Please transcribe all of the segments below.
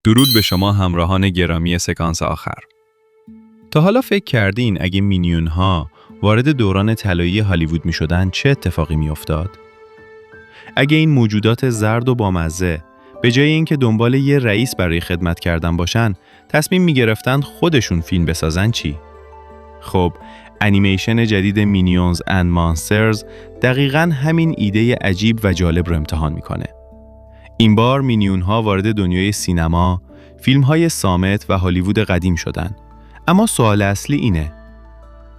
درود به شما همراهان گرامی سکانس آخر. تا حالا فکر کردین اگه مینیون ها وارد دوران طلایی هالیوود می شدن چه اتفاقی می افتاد؟ اگه این موجودات زرد و بامزه به جای اینکه دنبال یه رئیس برای خدمت کردن باشن، تصمیم می گرفتن خودشون فیلم بسازن چی؟ خب، انیمیشن جدید مینیونز اند مانسترز دقیقاً همین ایده عجیب و جالب رو امتحان میکنه. این بار مینیون ها وارد دنیای سینما، فیلم های صامت و هالیوود قدیم شدن. اما سوال اصلی اینه: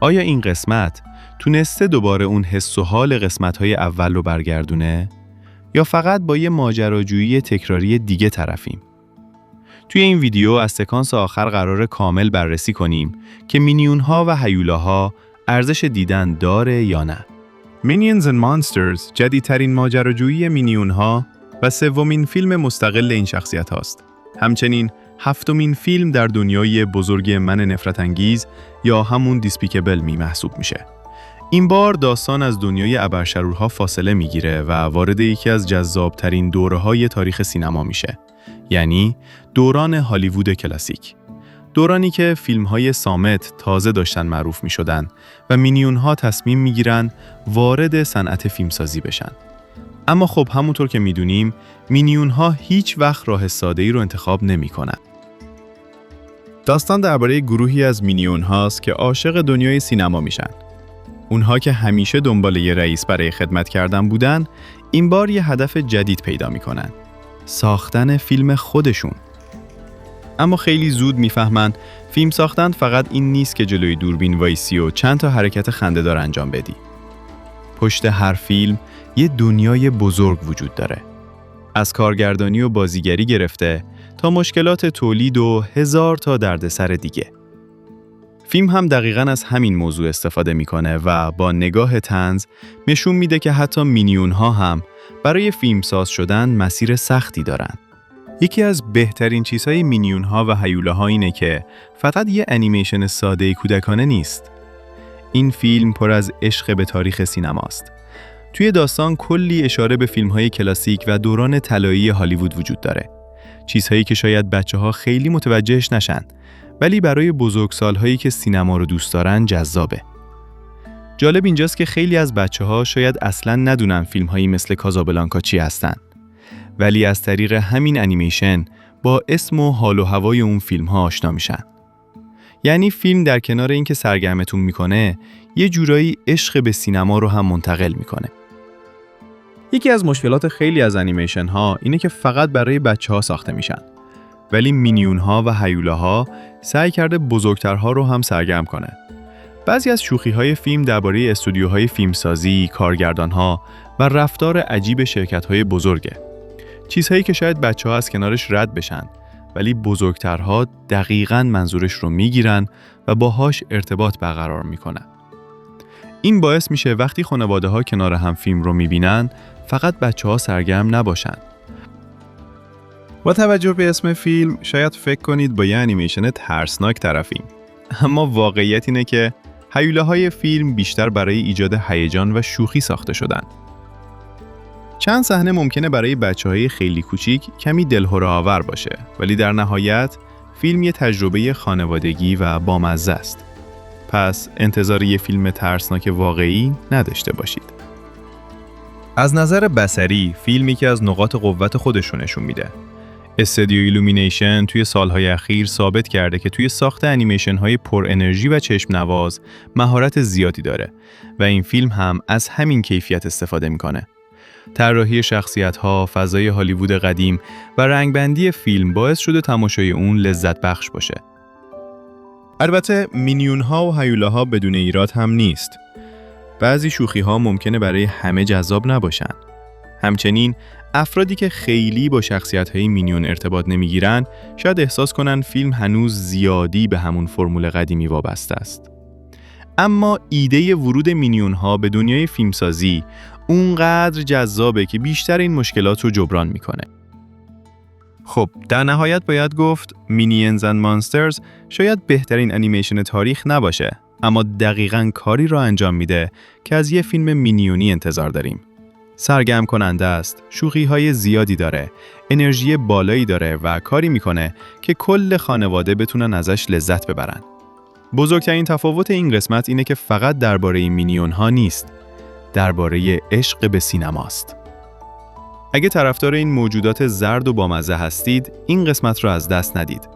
آیا این قسمت تونسته دوباره اون حس و حال قسمت های اول رو برگردونه؟ یا فقط با یه ماجراجویی تکراری دیگه طرفیم؟ توی این ویدیو از سکانس آخر قراره کامل بررسی کنیم که مینیون ها و هیولاها ارزش دیدن داره یا نه. Minions and Monsters جدیدترین ماجراجویی مینیون ها و سومین فیلم مستقل این شخصیت هاست. همچنین هفتمین فیلم در دنیای بزرگ من نفرت انگیز یا همون دیسپیکبل محسوب میشه. این بار داستان از دنیای ابرشرورها فاصله میگیره و وارد یکی از جذابترین دوره‌های تاریخ سینما میشه. یعنی دوران هالیوود کلاسیک. دورانی که فیلم‌های صامت تازه داشتن معروف میشدن و مینیون‌ها تصمیم میگیرن وارد صنعت فیلمسازی بشن. اما خب همونطور که میدونیم مینیون‌ها هیچ وقت راه ساده‌ای رو انتخاب نمی‌کنن. داستان درباره گروهی از مینیون هاست که عاشق دنیای سینما میشن. اونها که همیشه دنبال یه رئیس برای خدمت کردن بودن، این بار یه هدف جدید پیدا میکنن: ساختن فیلم خودشون. اما خیلی زود میفهمن فیلم ساختن فقط این نیست که جلوی دوربین وایسی و چند تا حرکت خنده‌دار انجام بدی. پشت هر فیلم یه دنیای بزرگ وجود داره. از کارگردانی و بازیگری گرفته تا مشکلات تولید و هزار تا دردسر دیگه. فیلم هم دقیقاً از همین موضوع استفاده میکنه و با نگاه طنز نشون میده که حتی مینیون ها هم برای فیلمساز شدن مسیر سختی دارن. یکی از بهترین چیزهای مینیون ها و هیولاها اینه که فقط یه انیمیشن ساده کودکانه نیست. این فیلم پر از عشق به تاریخ سینماست. توی داستان کلی اشاره به فیلم‌های کلاسیک و دوران طلایی هالیوود وجود داره. چیزهایی که شاید بچه‌ها خیلی متوجهش نشن، ولی برای بزرگسال‌هایی که سینما رو دوست دارن جذابه. جالب اینجاست که خیلی از بچه‌ها شاید اصلاً ندونن فیلم‌هایی مثل کازابلانکا چی هستن، ولی از طریق همین انیمیشن با اسم و حال و هوای اون فیلم‌ها آشنا میشن. یعنی فیلم در کنار اینکه سرگرمتون میکنه، یه جورایی عشق به سینما رو هم منتقل میکنه. یکی از مشکلات خیلی از انیمیشن ها اینه که فقط برای بچه‌ها ساخته میشن. ولی مینیون ها و هیولاها سعی کرده بزرگترها رو هم سرگرم کنه. بعضی از شوخی های فیلم درباره استودیوهای فیلمسازی، کارگردان ها و رفتار عجیب شرکت های بزرگه. چیزهایی که شاید بچه‌ها از کنارش رد بشن، ولی بزرگترها دقیقاً منظورش رو میگیرن و باهاش ارتباط برقرار میکنن. این باعث میشه وقتی خانواده‌ها کنار هم فیلم رو میبینن، فقط بچه‌ها سرگرم نباشن. با توجه به اسم فیلم شاید فکر کنید با یه انیمیشن ترسناک طرفیم. اما واقعیت اینه که هیولاهای فیلم بیشتر برای ایجاد هیجان و شوخی ساخته شدن. چند صحنه ممکنه برای بچه‌های خیلی کوچیک کمی دلهره‌آور باشه، ولی در نهایت فیلم یه تجربه خانوادگی و بامزه است. پس انتظار یه فیلم ترسناک واقعی نداشته باشید. از نظر بصری، فیلمی که از نقاط قوت خودش رو نشون میده. استودیو ایلومینیشن توی سالهای اخیر ثابت کرده که توی ساخت انیمیشن‌های پر انرژی و چشم نواز مهارت زیادی داره و این فیلم هم از همین کیفیت استفاده میکنه. طراحی شخصیت‌ها، فضای هالیوود قدیم و رنگبندی فیلم باعث شده تماشای اون لذت بخش باشه. البته مینیون‌ها و هیولاها بدون ایراد هم نیست. بعضی شوخی‌ها ممکنه برای همه جذاب نباشن. همچنین افرادی که خیلی با شخصیت‌های مینیون ارتباط نمیگیرن شاید احساس کنن فیلم هنوز زیادی به همون فرمول قدیمی وابسته است. اما ایده ورود مینیون‌ها به دنیای فیلمسازی اونقدر جذابه که بیشتر این مشکلات رو جبران میکنه. خب در نهایت باید گفت مینیونز اند مانسترز شاید بهترین انیمیشن تاریخ نباشه، اما دقیقاً کاری را انجام میده که از یه فیلم مینیونی انتظار داریم. سرگرم کننده است، شوخی‌های زیادی داره، انرژی بالایی داره و کاری میکنه که کل خانواده بتونن ازش لذت ببرن. بزرگترین تفاوت این قسمت اینه که فقط درباره مینیون ها نیست، درباره عشق به سینماست. اگه طرفدار این موجودات زرد و بامزه هستید، این قسمت رو از دست ندید.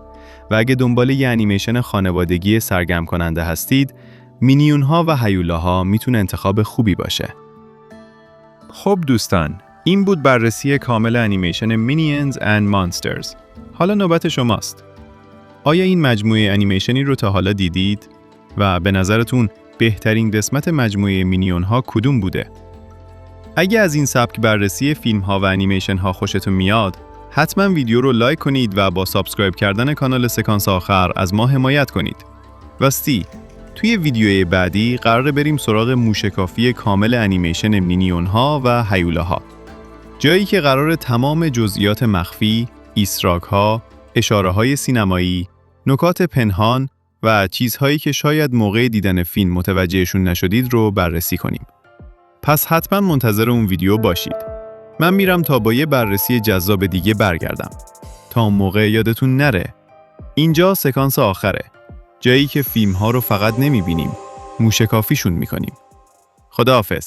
و اگه دنبال یه انیمیشن خانوادگی سرگرم کننده هستید، مینیون ها و هیولاها میتونه انتخاب خوبی باشه. خب دوستان، این بود بررسی کامل انیمیشن مینیونز اند مانسترز. حالا نوبت شماست. آیا این مجموعه انیمیشنی رو تا حالا دیدید؟ و به نظرتون بهترین قسمت مجموعه مینیون ها کدوم بوده؟ اگه از این سبک بررسی فیلم ها و انیمیشن ها خوشتون میاد، حتما ویدیو رو لایک کنید و با سابسکرایب کردن کانال سکانس آخر از ما حمایت کنید. راستی، توی ویدیوی بعدی قراره بریم سراغ موشکافی کامل انیمیشن مینیون ها و هیولاها. جایی که قراره تمام جزئیات مخفی، ایستراک ها، اشاره های سینمایی، نکات پنهان و چیزهایی که شاید موقع دیدن فیلم متوجهشون نشدید رو بررسی کنیم. پس حتما منتظر اون ویدیو باشید. من میرم تا با یه بررسی جذاب دیگه برگردم. تا اون موقع یادتون نره، اینجا سکانس آخره. جایی که فیلم ها رو فقط نمیبینیم، موشکافیشون میکنیم. خداحافظ.